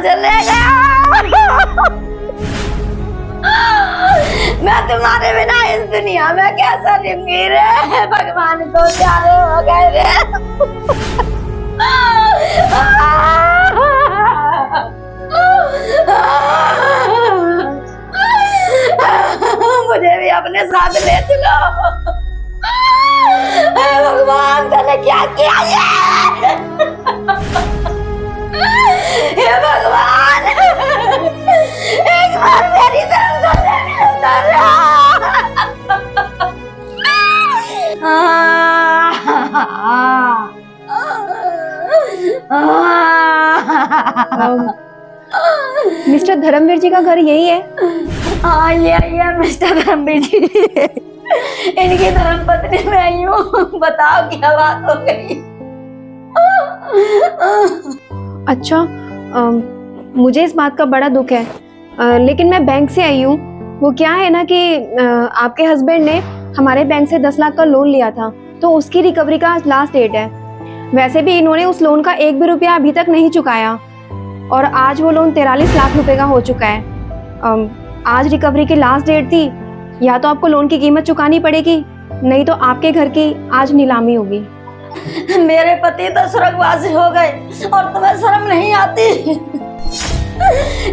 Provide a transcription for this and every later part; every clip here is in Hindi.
चले गया। मैं तुम्हारे बिना इस दुनिया में कैसा रहूंगी रे, भगवान को प्यारे हो गए रे। मुझे भी अपने साथ ले चलो। भगवान तूने क्या किया ये भगवान, एक बार मेरी तरफ से उतर मिस्टर धर्मवीर जी का घर यही है? हाँ ये मिस्टर धर्मवीर जी, इनकी धर्म पत्नी मैं आई हूँ। बताओ क्या बात हो गई? अच्छा, मुझे इस बात का बड़ा दुख है, लेकिन मैं बैंक से आई हूँ। वो क्या है ना कि आपके हस्बैंड ने हमारे बैंक से 10 लाख का लोन लिया था, तो उसकी रिकवरी का आज लास्ट डेट है। वैसे भी इन्होंने उस लोन का 1 भी रुपया अभी तक नहीं चुकाया, और आज वो लोन 43 लाख रुपए का हो चुका है। आज रिकवरी की लास्ट डेट थी, या तो आपको लोन की कीमत चुकानी पड़ेगी, नहीं तो आपके घर की आज नीलामी होगी। मेरे पति तो स्वर्गवासी हो गए और तुम्हें शर्म नहीं आती?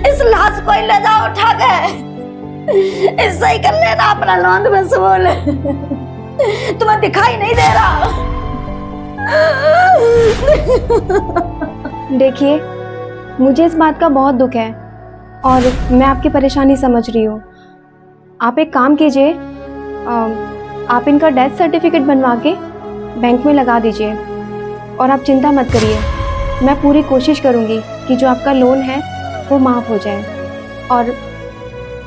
इस लाश को ले जाओ उठा के, इससे ही कर लेना अपना लोन में बोल। तुम्हें दिखाई नहीं दे रहा? देखिए, मुझे इस बात का बहुत दुख है और मैं आपकी परेशानी समझ रही हूँ। आप एक काम कीजिए, आप इनका डेथ सर्टिफिकेट बनवा के बैंक में लगा दीजिए, और आप चिंता मत करिए। मैं पूरी कोशिश करूँगी कि जो आपका लोन है वो माफ़ हो जाए और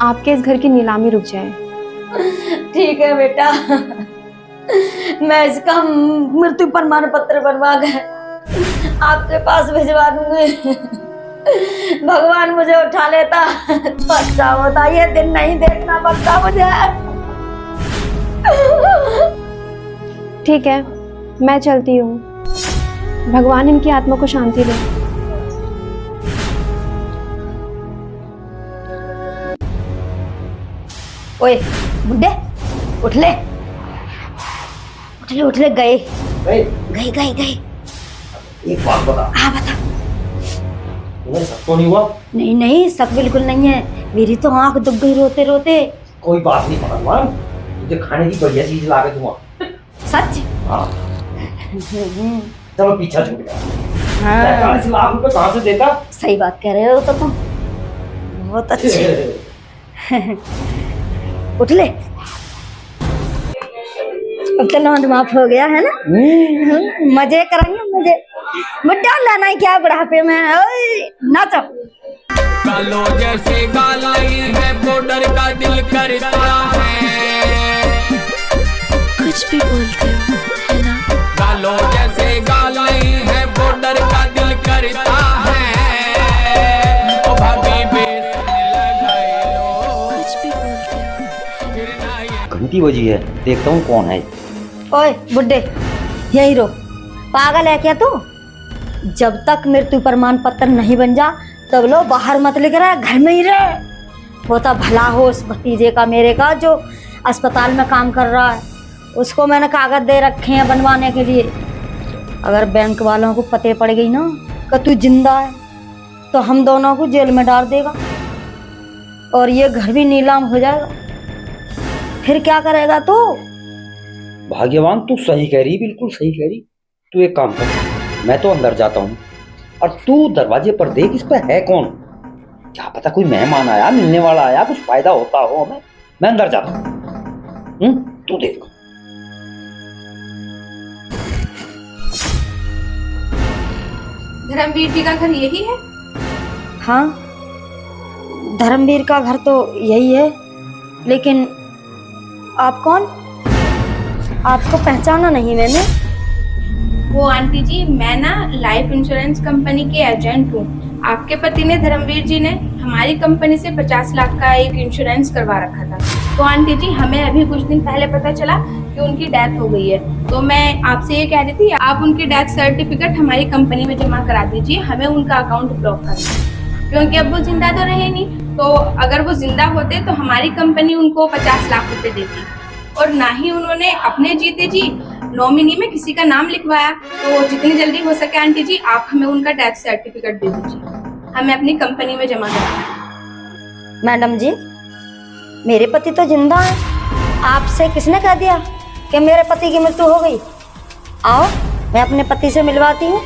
आपके इस घर की नीलामी रुक जाए। ठीक है बेटा, मैं इसका मृत्यु प्रमाण पत्र बनवा के आपके पास भिजवा दूंगी। भगवान मुझे उठा लेता तो अच्छा होता, ये दिन नहीं देखना पड़ता मुझे। ठीक है, मैं चलती हूँ। भगवान इनकी आत्मा को शांति दे। ओए बुड्ढे, उठ ले, उठ ले, उठ ले। गए गए गए गए। एक बात बता। हाँ बता। तुम्हें शक तो नहीं हुआ? नहीं नहीं, शक बिल्कुल नहीं है। मेरी तो आंख दुख गई रोते रोते। कोई बात नहीं भगवान, तुझे खाने की बढ़िया चीज ला के दूंगा। सच? हाँ। चलो पीछा छूट गया। हाँ। 40 लाख रुपए कहाँ से देता? सही बात कह रहे हो तो तुम, बहुत अच्छे। उठ ले, अब तो लोन माफ हो गया है ना। मजे करेंगे मजे। बुढ़ा लाना है क्या बुढ़ापे में? ओए नाचो। गालो जैसे गालाई है, बॉर्डर का दिल करता है। कुछ भी बोलते हो है ना? गालो जैसे गालाई है, बॉर्डर का दिल करता है। ओ भाभी बेसन लगाए लो। कुछ भी बोलते हो। फिर ना ये घंटी बजी है, देखता हूँ कौन है। ओए बुड्ढे, यही रो। पागल है क्या तू? जब तक मृत्यु प्रमाण पत्र नहीं बन जा तब लो बाहर मत लिख रहा है, घर में ही रह। होता भला हो उस भतीजे का मेरे का जो अस्पताल में काम कर रहा है, उसको मैंने कागज दे रखे हैं बनवाने के लिए। अगर बैंक वालों को पते पड़ गई ना कि तू जिंदा है तो हम दोनों को जेल में डाल देगा और ये घर भी नीलाम हो जाएगा। फिर क्या करेगा तू? भाग्यवान, तू सही कह रही, बिल्कुल सही कह रही। तू एक काम कर, मैं तो अंदर जाता हूँ और तू दरवाजे पर देख इस पे है कौन। क्या पता कोई मेहमान आया, मिलने वाला आया, कुछ फायदा होता हो हमें। मैं अंदर जाता हूँ, तू देख। धर्मवीर जी का घर यही है? हाँ, धर्मवीर का घर तो यही है, लेकिन आप कौन? आपको पहचाना नहीं मैंने। वो आंटी जी, मैं ना लाइफ इंश्योरेंस कंपनी के एजेंट हूँ। आपके पति ने, धर्मवीर जी ने, हमारी कंपनी से 50 लाख का एक इंश्योरेंस करवा रखा था। तो आंटी जी, हमें अभी कुछ दिन पहले पता चला कि उनकी डेथ हो गई है। तो मैं आपसे ये कह रही थी, आप उनकी डेथ सर्टिफिकेट हमारी कंपनी में जमा करा दीजिए, हमें उनका अकाउंट ब्लॉक करना है। क्योंकि अब वो जिंदा तो रहे नहीं, तो अगर वो जिंदा होते तो हमारी कंपनी उनको 50 लाख रुपए देती, और ना ही उन्होंने अपने जीते जी नॉमिनी में किसी का नाम लिखवाया। तो जितनी जल्दी हो सके आंटी जी आप हमें उनका डेथ सर्टिफिकेट दे दीजिए, हमें अपनी कंपनी में जमा कराना है। मैडम जी, मेरे पति तो जिंदा है, आपसे किसने कह दिया कि मेरे पति की मृत्यु हो गई? आओ, मैं अपने पति से मिलवाती हूँ।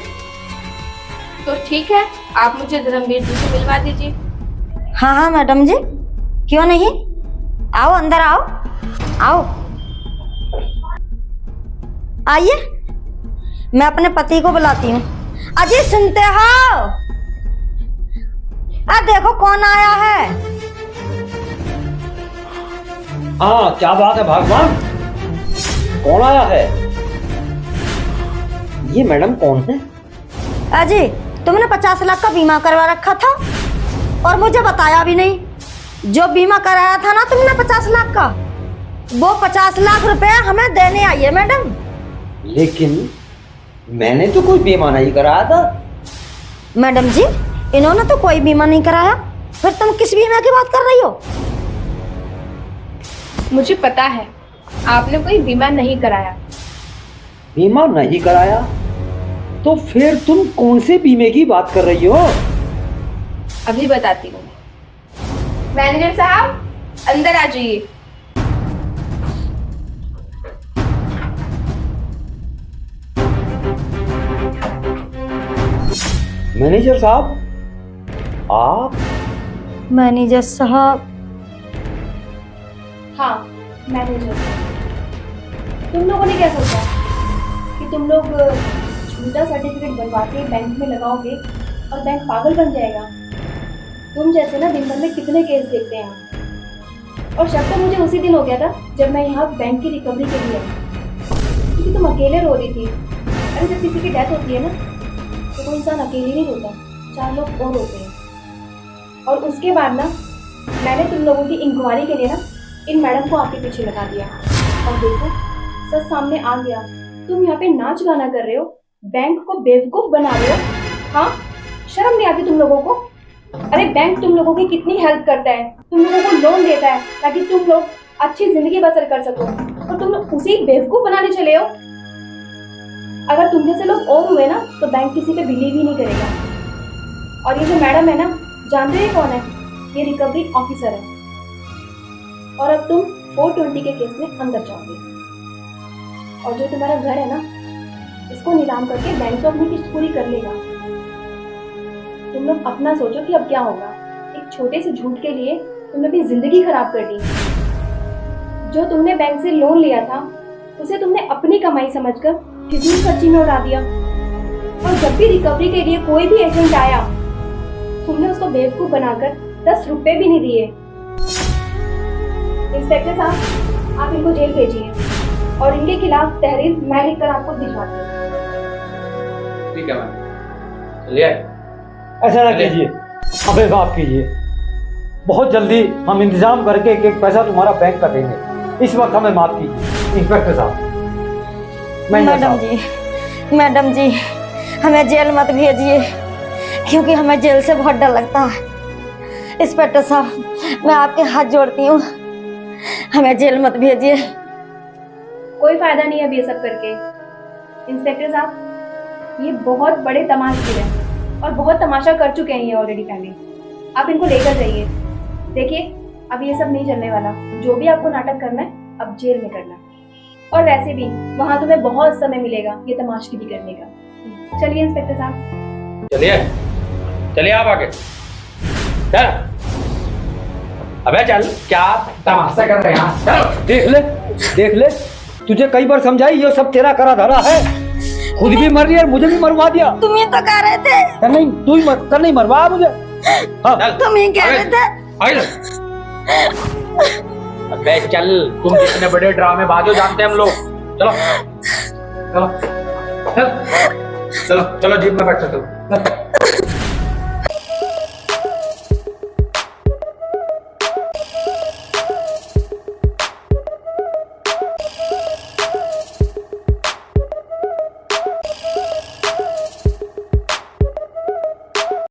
तो ठीक है, आप मुझे धर्मवीर जी से मिलवा दीजिए। हाँ हाँ मैडम जी, क्यों नहीं, आओ अंदर आओ, आओ आइए, मैं अपने पति को बुलाती हूँ। अजी सुनते हो? देखो कौन आया है। हाँ, क्या बात है भगवान, कौन आया है? ये मैडम कौन है? अजी, तुमने 50 लाख का बीमा करवा रखा था और मुझे बताया भी नहीं। जो बीमा कराया था ना तुमने 50 लाख का, वो 50 लाख रुपए हमें देने आई है मैडम। लेकिन मैंने तो कोई बीमा नहीं कराया था। मैडम जी, इन्होंने तो कोई बीमा नहीं कराया, फिर तुम किस बीमा की बात कर रही हो? मुझे पता है आपने कोई बीमा नहीं कराया। बीमा नहीं कराया? तो फिर तुम कौन से बीमे की बात कर रही हो? अभी बताती हूँ। मैनेजर साहब अंदर आ जाइए। मैनेजर साहब, आप? मैनेजर साहब? हाँ मैनेजर। तुम लोगों ने क्या सोचा कि तुम लोग झूठा सर्टिफिकेट बनवा के बैंक में लगाओगे और बैंक पागल बन जाएगा? तुम जैसे ना दिन भर में कितने केस देखते हैं। और शक तो मुझे उसी दिन हो गया था जब मैं यहाँ बैंक की रिकवरी के लिए आई, क्योंकि तुम अकेले रो रही थी। अरे जब किसी की डेथ होती है ना तो कोई इंसान अकेले नहीं रोता, 4 लोग और रोते हैं। और उसके बाद ना मैंने तुम लोगों की इंक्वायरी के लिए ना इन मैडम को आपके पीछे लगा दिया। और देखो सच सामने आ गया, तुम यहाँ पे नाच गाना कर रहे हो, बैंक को बेवकूफ बना रहे हो। हाँ, शर्म नहीं आती तुम लोगों को? अरे बैंक तुम लोगों की कितनी हेल्प करता है, तुम लोगों को लोन देता है ताकि तुम लोग अच्छी जिंदगी बसर कर सको, और तुम लोग उसी बेवकूफ बनाने चले हो। अगर तुम जैसे लोग और हुए ना तो बैंक किसी पे बिलीव ही नहीं करेगा। और ये जो मैडम है ना, जानते हो कौन है? ये रिकवरी ऑफिसर है। और अब तुम 420 के केस में अंदर जाओगे। और जो तुम्हारा घर है ना, इसको नीलाम करके बैंक तो अपनी किस्त पूरी कर लेगा। तुम लोग अपना सोचो कि अब क्या होगा। एक छोटे से झूठ के लिए तुमने अपनी जिंदगी खराब कर दी। जो तुमने बैंक से लोन लिया था उसे तुमने अपनी कमाई समझकर फिजूल खर्ची में उड़ा दिया। और जब भी रिकवरी के लिए कोई भी एजेंट आया, तुमने उसको बेवकूफ बनाकर 10 रुपए भी नहीं दिए। इंस्पेक्टर साहब, आप इनको जेल भेजिए और इनके खिलाफ तहरीर मैं लिखकर आपको भिजवाती हूँ। ठीक है मैम, चलिए। ऐसा ना कीजिए, अबे माफ कीजिए। बहुत जल्दी हम इंतजाम करके एक एक पैसा तुम्हारा बैंक का देंगे। इस वक्त हमें माफ कीजिए इंस्पेक्टर साहब। मैडम जी, हमें जेल मत भेजिए, क्योंकि हमें जेल से बहुत डर लगता है। इंस्पेक्टर साहब, मैं आपके हाथ जोड़ती हूँ, हमें जेल मत भेजिए। कोई फायदा नहीं है अब ये सब करके। इंस्पेक्टर साहब, ये बहुत बड़े तमाशे हैं और बहुत तमाशा कर चुके हैं ये ऑलरेडी पहले। आप इनको लेकर जाइए। देखिए, अब ये सब नहीं चलने वाला। जो भी आपको नाटक करना है अब जेल में करना है। और वैसे भी वहां तुम्हें बहुत समय मिलेगा ये तमाशगी करने का। चलिए इंस्पेक्टर साहब। चलिए चलिए, आप आगे चल। अबे चल, क्या तमाशा कर रहे हैं? चलो। देख ले, तुझे कई बार समझाई, ये सब तेरा करा धरा है। खुद भी मर रही है, मुझे भी मरवा दिया। तुम ही तो कह रहे थे। नहीं, तू ही कर नहीं मरवा मुझे। हाँ। चल, तुम ही कह रहे थे। अबे चल, तुम कितने बड़े ड्रामेबाज हो जानते हैं हम लोग। चलो चलो चलो चलो, चलो जीप में बैठ चलो।